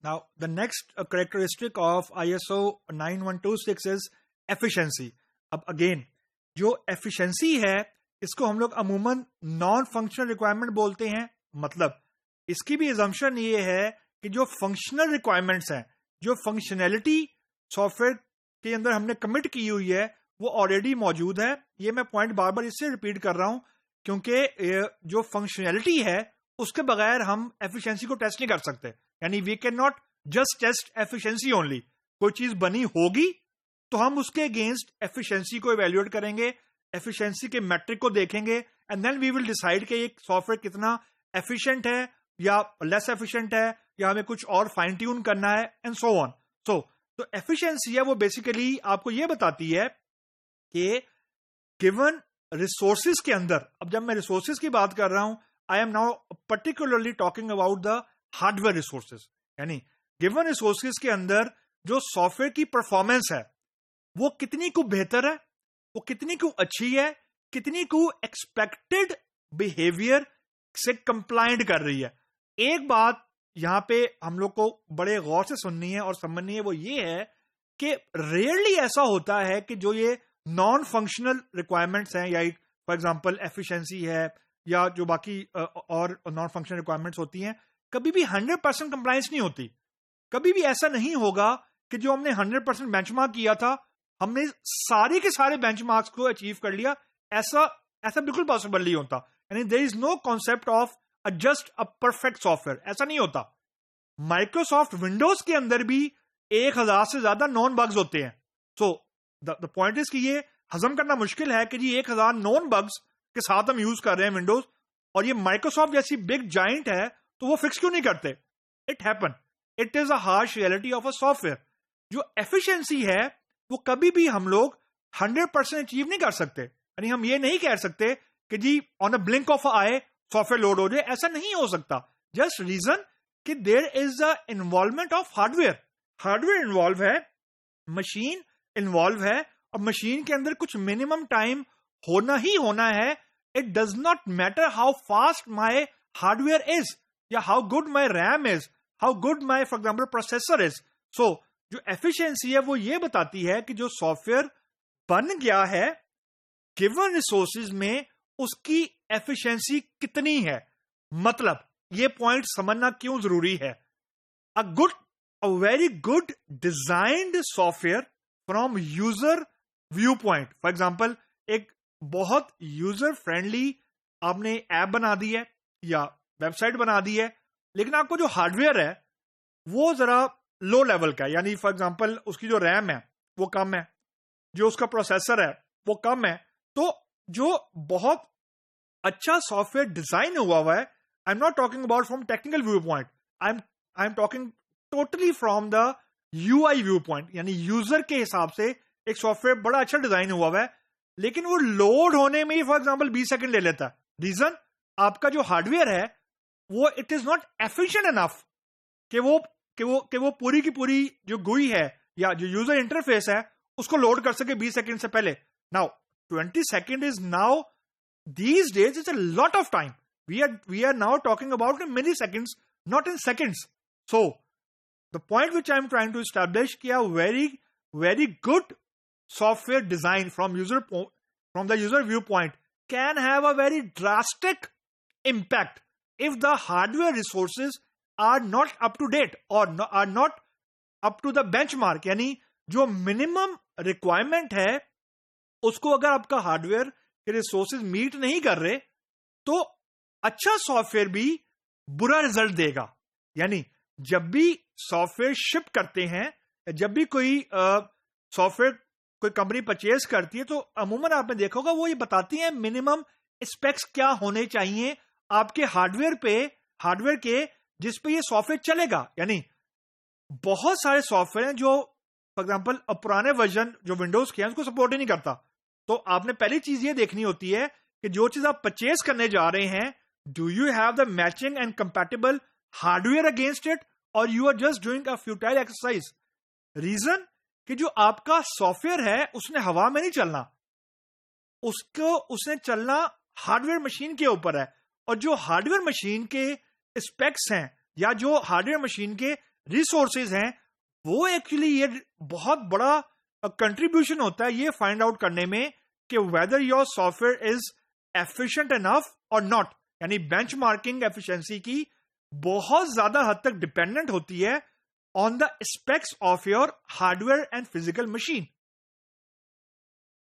Now, the next characteristic of ISO 9126 is efficiency. अब again जो efficiency है इसको हम लोग अमूमन नॉन फंक्शनल रिक्वायरमेंट बोलते हैं. मतलब इसकी भी assumption ये है कि जो फंक्शनल रिक्वायरमेंट्स हैं, जो फंक्शनैलिटी सॉफ्टवेयर के अंदर हमने कमिट की हुई है वो ऑलरेडी मौजूद है. ये मैं पॉइंट बार बार इससे रिपीट कर रहा हूं क्योंकि जो फंक्शनैलिटी है उसके बगैर हम एफिशिएंसी को टेस्ट नहीं कर सकते. यानी we can not just test efficiency only. कोई चीज बनी होगी तो हम उसके अगेंस्ट एफिशिएंसी को इवेल्युएट करेंगे, एफिशिएंसी के मैट्रिक को देखेंगे and then we will decide कि एक सॉफ्टवेयर कितना एफिशिएंट है या लेस एफिशिएंट है या हमें कुछ और फाइन ट्यून करना है एंड सो ऑन. तो एफिशिएंसी है वो बेसिकली आपको ये बताती है कि गिवन रिसोर्सेज के अंदर, अब जब मैं रिसोर्सेज की बात कर रहा हूं I am now particularly talking about the hardware resources. यानी गिवन रिसोर्सेज के अंदर जो सॉफ्टवेयर की परफॉर्मेंस है वो कितनी को बेहतर है, वो कितनी को अच्छी है, कितनी को एक्सपेक्टेड बिहेवियर से कंप्लाइंट कर रही है. एक बात यहां पे हम लोग को बड़े गौर से सुननी है और समझनी है, वो ये है कि रेयरली ऐसा होता है कि जो ये नॉन फंक्शनल रिक्वायरमेंट्स हैं या फॉर एग्जांपल एफिशिएंसी है या जो बाकी और नॉन फंक्शनल रिक्वायरमेंट्स होती हैं, कभी भी 100% कंप्लायंस नहीं होती. कभी भी ऐसा नहीं होगा कि जो हमने 100% बेंचमार्क किया था हमने सारे के सारे बेंचमार्क्स को अचीव कर लिया. ऐसा बिल्कुल पॉसिबल नहीं होता. यानी there is no concept of just a perfect software, ऐसा नहीं होता. माइक्रोसॉफ्ट विंडोज के अंदर भी 1000 से ज्यादा नॉन बग्स होते हैं. सो द पॉइंट इज कि ये हजम करना मुश्किल है कि जी 1000 नॉन बग्स के साथ हम यूज कर रहे हैं विंडोज और ये माइक्रोसॉफ्ट जैसी बिग जाइंट है तो वो फिक्स क्यों नहीं करते. It happen. It is a harsh reality of a software. जो एफिशिएंसी है वो कभी भी हम लोग 100% अचीव नहीं कर सकते. यानी हम ये नहीं कह सकते कि जी on a blink of eye software load हो जाए, ऐसा नहीं हो सकता. जस्ट रीजन कि there is a involvement of hardware. Hardware involve है, मशीन इन्वॉल्व है और मशीन के अंदर कुछ मिनिमम टाइम होना ही होना है. It does not matter how fast my hardware is या how good my RAM is, how good my for example processor is. So जो एफिशिएंसी है वो ये बताती है कि जो सॉफ्टवेयर बन गया है गिवन रिसोर्सेज में उसकी एफिशिएंसी कितनी है. मतलब ये पॉइंट समझना क्यों जरूरी है. A very good designed software from user view point, for example एक बहुत यूजर फ्रेंडली आपने ऐप बना दी है या वेबसाइट बना दी है, लेकिन आपको जो हार्डवेयर है वो जरा लो लेवल का है. यानी फॉर एग्जांपल उसकी जो रैम है वो कम है, जो उसका प्रोसेसर है वो कम है. तो जो बहुत अच्छा सॉफ्टवेयर डिजाइन हुआ है, I am not talking about from technical view point, I am talking totally from the UI view point. यानी यूजर के हिसाब से एक सॉफ्टवेयर बड़ा अच्छा डिजाइन हुआ है लेकिन वो लोड होने में ही फॉर एग्जांपल 20 सेकंड ले लेता है. रीजन आपका जो हार्डवेयर है वो it is not efficient enough कि वो पूरी की पूरी जो गुई है या जो यूजर इंटरफेस है उसको लोड कर सके 20 सेकंड से पहले. Now 20 second is now these days it's a lot of time. We are now talking about in milliseconds, not in seconds. So the point which I'm trying to establish कि a very good software design from the user viewpoint can have a very drastic impact if the hardware resources are not up to date or are not up to the benchmark. यानी जो minimum requirement है उसको अगर आपका hardware के resources meet नहीं कर रहे तो अच्छा सॉफ्टवेयर भी बुरा रिजल्ट देगा. यानी जब भी सॉफ्टवेयर शिप करते हैं, जब भी कोई सॉफ्टवेयर कोई कंपनी परचेज करती है तो अमूमन आपने देखा होगा वो ये बताती है मिनिमम स्पेक्स क्या होने चाहिए आपके हार्डवेयर के जिस पे ये सॉफ्टवेयर चलेगा. यानी बहुत सारे सॉफ्टवेयर हैं जो फॉर एग्जांपल पुराने वर्जन जो विंडोज के हैं उसको सपोर्ट ही नहीं करता. तो आपने पहली चीज ये देखनी होती है कि जो चीज आप परचेज करने जा रहे हैं, do you have the matching and compatible hardware against it और you are just doing a futile exercise. Reason कि जो आपका सॉफ्टवेयर है उसने हवा में नहीं चलना, उसने चलना हार्डवेयर मशीन के ऊपर है. और जो हार्डवेयर मशीन के स्पेक्स हैं या जो हार्डवेयर मशीन के रिसोर्सेज हैं, वो एक्चुअली ये बहुत बड़ा कंट्रीब्यूशन होता है ये फाइंड आउट करने में कि whether your software is efficient enough और नॉट। यानी बेंचमार्किंग एफिशिएंसी की बहुत ज्यादा हद तक डिपेंडेंट होती है on the specs of your hardware and physical machine.